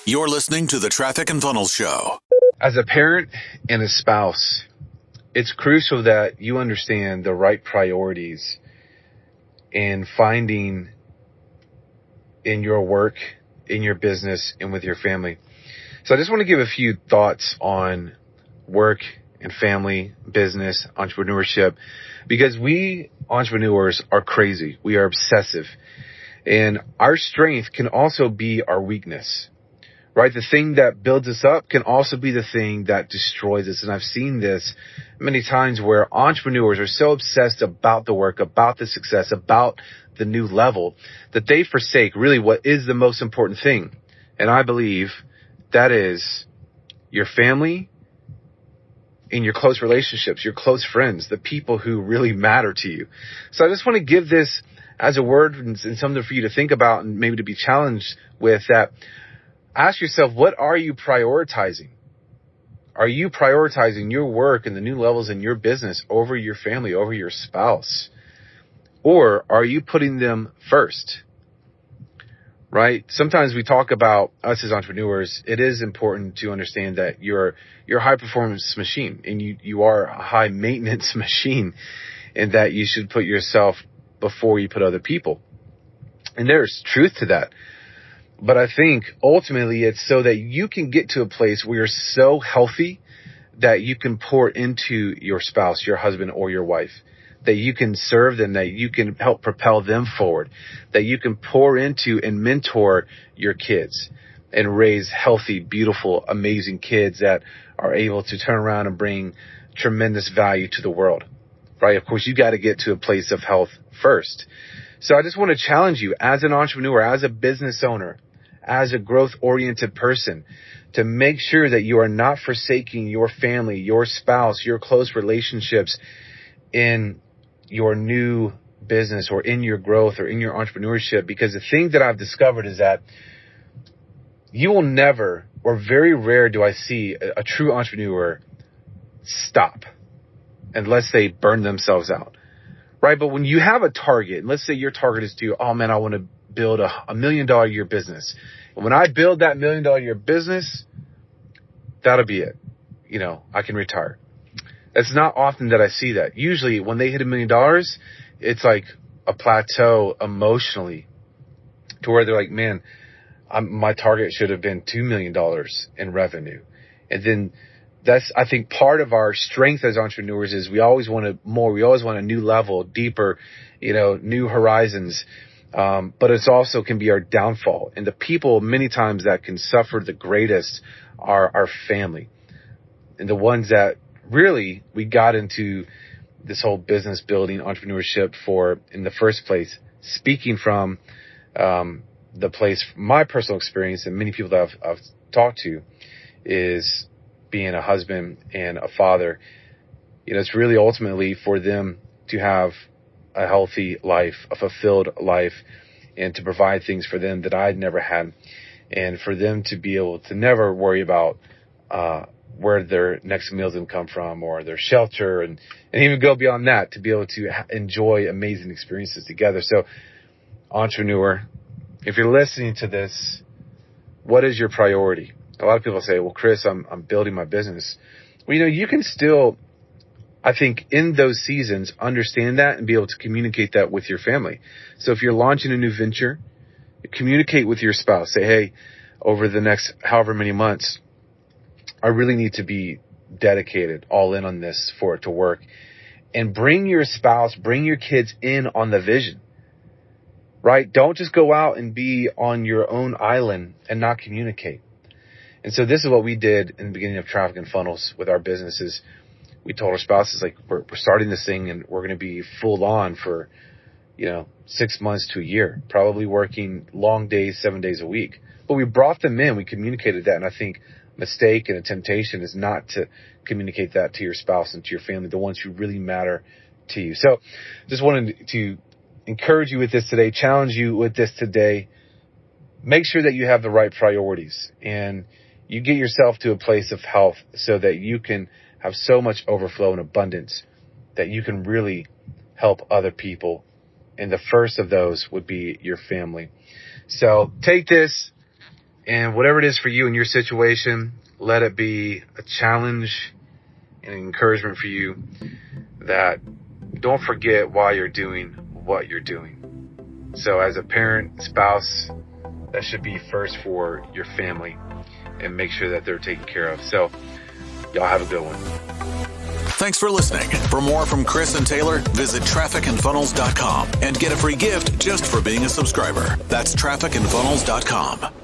You're listening to the Traffic and Funnels Show. As a parent and a spouse, it's crucial that you understand the right priorities in finding in your work, in your business, and with your family. So I just want to give a few thoughts on work and family, business, entrepreneurship, because we entrepreneurs are crazy. We are obsessive. And our strength can also be our weakness, right? The thing that builds us up can also be the thing that destroys us. And I've seen this many times where entrepreneurs are so obsessed about the work, about the success, about the new level, that they forsake really what is the most important thing. And I believe that is your family and your close relationships, your close friends, the people who really matter to you. So I just want to give this as a word and something for you to think about and maybe to be challenged with that. Ask yourself, what are you prioritizing? Are you prioritizing your work and the new levels in your business over your family, over your spouse? Or are you putting them first? Right? Sometimes we talk about us as entrepreneurs. It is important to understand that you're a high performance machine and you are a high maintenance machine, and that you should put yourself before you put other people. And there's truth to that. But I think ultimately it's so that you can get to a place where you're so healthy that you can pour into your spouse, your husband, or your wife, that you can serve them, that you can help propel them forward, that you can pour into and mentor your kids and raise healthy, beautiful, amazing kids that are able to turn around and bring tremendous value to the world, right? Of course, you got to get to a place of health first. So I just want to challenge you as an entrepreneur, as a business owner, as a growth-oriented person, to make sure that you are not forsaking your family, your spouse, your close relationships in your new business or in your growth or in your entrepreneurship. Because the thing that I've discovered is that you will never, or very rare do I see a true entrepreneur stop unless they burn themselves out, right? But when you have a target, and let's say your target is to, oh man, I want to build a $1 million a year business. And when I build that $1 million a year business, that'll be it. I can retire. It's not often that I see that. Usually when they hit $1 million, it's like a plateau emotionally to where they're like, man, my target should have been $2 million in revenue. And then that's, I think, part of our strength as entrepreneurs is we always want more. We always want a new level, deeper, new horizons. But it's also can be our downfall. And the people many times that can suffer the greatest are our family. And the ones that really we got into this whole business building entrepreneurship for in the first place, speaking from the place, my personal experience and many people that I've talked to, is being a husband and a father. It's really ultimately for them to have a healthy life, a fulfilled life, and to provide things for them that I'd never had, and for them to be able to never worry about where their next meal's going to come from or their shelter, and even go beyond that to be able to enjoy amazing experiences together. So, entrepreneur, if you're listening to this, what is your priority? A lot of people say, well, Chris, I'm building my business. Well, you can still, I think, in those seasons, understand that and be able to communicate that with your family. So if you're launching a new venture, communicate with your spouse. Say, hey, over the next however many months, I really need to be dedicated, all in on this for it to work. And bring your spouse, bring your kids in on the vision, right? Don't just go out and be on your own island and not communicate. And so this is what we did in the beginning of Traffic and Funnels with our businesses. We told our spouses, like, we're starting this thing and we're going to be full on for, 6 months to a year, probably working long days, 7 days a week. But we brought them in. We communicated that. And I think a mistake and a temptation is not to communicate that to your spouse and to your family, the ones who really matter to you. So just wanted to encourage you with this today, challenge you with this today. Make sure that you have the right priorities and you get yourself to a place of health so that you can have so much overflow and abundance that you can really help other people. And the first of those would be your family. So take this, And whatever it is for you in your situation, let it be a challenge and an encouragement for you that don't forget why you're doing what you're doing. So as a parent, spouse, that should be first for your family and make sure that they're taken care of. So y'all have a good one. Thanks for listening. For more from Chris and Taylor, visit trafficandfunnels.com and get a free gift just for being a subscriber. That's trafficandfunnels.com.